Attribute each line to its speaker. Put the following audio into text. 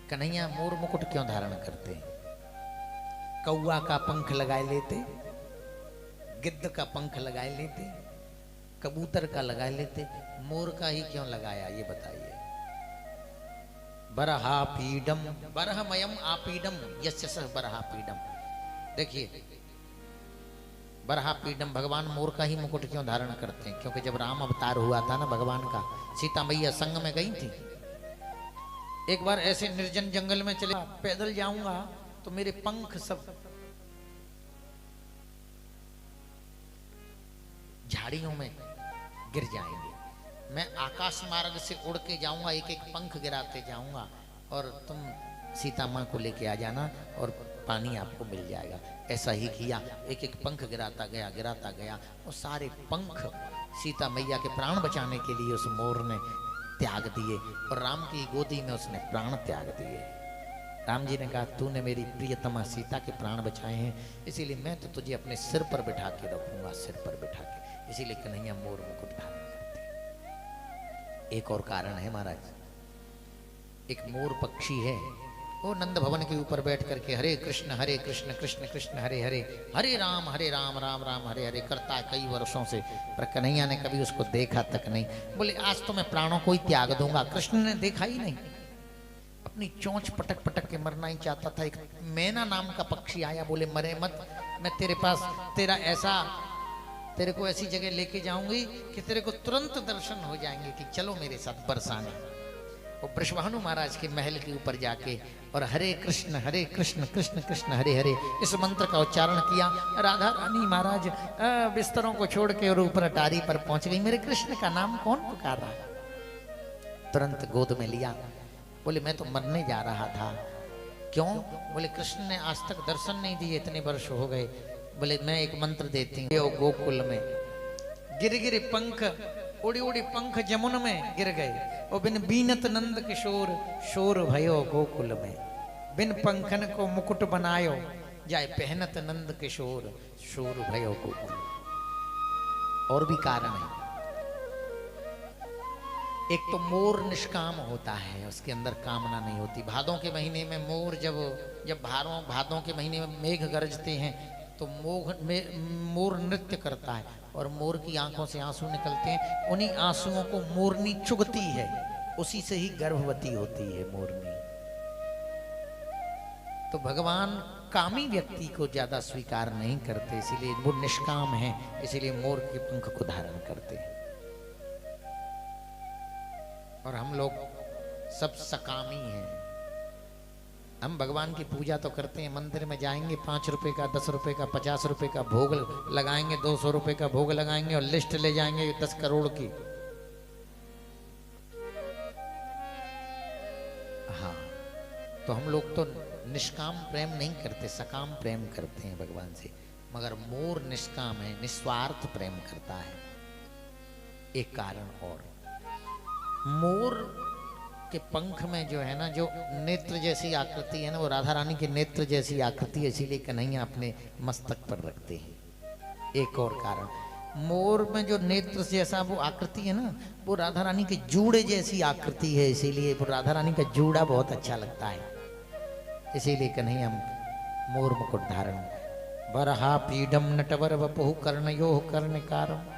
Speaker 1: कन्हैया मोर मुकुट क्यों धारण करते हैं? कौआ का पंख लगाए लेते, गिद्ध का पंख लगाए लेते, कबूतर का लगाए लेते, मोर का ही क्यों लगाया ये बताइए। बरहापीडम बरहमयम आपीडम यस्य सह बरहापीडम। देखिए बरहापीडम, भगवान मोर का ही मुकुट क्यों धारण करते हैं? क्योंकि जब राम अवतार हुआ था ना भगवान का, सीता मैया संग में गई थी। एक बार ऐसे निर्जन जंगल में चले, पैदल जाऊंगा तो मेरे पंख सब झाड़ियों में गिर जाएंगे। मैं आकाश मार्ग से उड़ के जाऊंगा, एक एक पंख गिराते जाऊंगा और तुम सीता माँ को लेके आ जाना और पानी आपको मिल जाएगा। ऐसा ही किया, एक एक पंख गिराता गया और सारे पंख सीता मैया के प्राण बचाने के लिए उस मोर ने त्याग दिए और राम की गोदी में उसने प्राण त्याग दिए। राम जी ने कहा तूने मेरी प्रियतमा सीता के प्राण बचाए हैं, इसीलिए मैं तो तुझे अपने सिर पर बिठा के रखूंगा, सिर पर बिठा के। इसीलिए कन्हैया मोर मुकुट धारण करते हैं। एक और कारण है महाराज, एक मोर पक्षी है, वो नंद भवन के ऊपर बैठ करके हरे कृष्ण कृष्ण कृष्ण हरे हरे, हरे राम राम राम हरे हरे करता है कई वर्षों से, पर कन्हैया ने कभी उसको देखा तक नहीं। बोले आज तो मैं प्राणों को ही त्याग दूंगा। कृष्ण ने देखा ही नहीं, अपनी चोंच पटक पटक के मरना ही चाहता था। एक मैना नाम का पक्षी आया, बोले मरे मत, मैं तेरे पास तेरे को ऐसी जगह लेके जाऊंगी कि तेरे को तुरंत दर्शन हो जाएंगे कि चलो मेरे साथ बरसाने। वो वृषभानु महाराज के महल के ऊपर जाके और हरे कृष्ण कृष्ण कृष्ण हरे हरे इस मंत्र का उच्चारण किया। राधा रानी महाराज बिस्तरों को छोड़ के और ऊपर अटारी पर पहुंच गई। मेरे कृष्ण का नाम कौन पुकार रहा? तुरंत गोद में लिया। बोले मैं तो मरने जा रहा था। क्यों? बोले कृष्ण ने आज तक दर्शन नहीं दिए, इतने वर्ष हो गए। बोले मैं एक मंत्र देती हूँ। गोकुल में गिर गिर पंख, उड़ी उड़ी पंख जमुन में गिर गए और बिन बीनत नंद किशोर, शोर भयो गोकुल में। बिन पंखन को मुकुट बनायो, जाए पहनत नंद किशोर, शोर भयो गोकुल। और भी कारण है। एक तो मोर निष्काम होता है, उसके अंदर कामना नहीं होती। भादों के महीने में मोर जब भादों के महीने में मेघ गरजते हैं तो मोर नृत्य करता है और मोर की आंखों से आंसू निकलते हैं। उन्हीं आंसुओं को मोरनी चुगती है, उसी से ही गर्भवती होती है मोरनी। तो भगवान कामी व्यक्ति को ज्यादा स्वीकार नहीं करते, इसीलिए वो निष्काम है, इसीलिए मोर के पंख को धारण करते हैं। और हम लोग सब सकामी हैं। हम भगवान की पूजा तो करते हैं, मंदिर में जाएंगे 5 रुपए का, 10 रुपए का, 50 रुपए का भोग लगाएंगे, 200 रुपए का भोग लगाएंगे और लिस्ट ले जाएंगे 10 करोड़ की। हाँ, तो हम लोग तो निष्काम प्रेम नहीं करते, सकाम प्रेम करते हैं भगवान से। मगर मोर निष्काम है, निस्वार्थ प्रेम करता है। एक कारण और, मोर के पंख में जो है ना, जो नेत्र जैसी आकृति है ना, वो राधा रानी के नेत्र जैसी आकृति है, इसीलिए कन्हैया अपने मस्तक पर रखते हैं। एक और कारण, मोर में जो नेत्र जैसा वो आकृति है ना, वो राधा रानी के जूड़े जैसी आकृति है, इसीलिए वो राधा रानी का जूड़ा बहुत अच्छा लगता है। इसीलिए कन्हैया मोर मुकुट धारण। बरहा पीडम नटवर वपुः कर्णयोः कर्णकारम्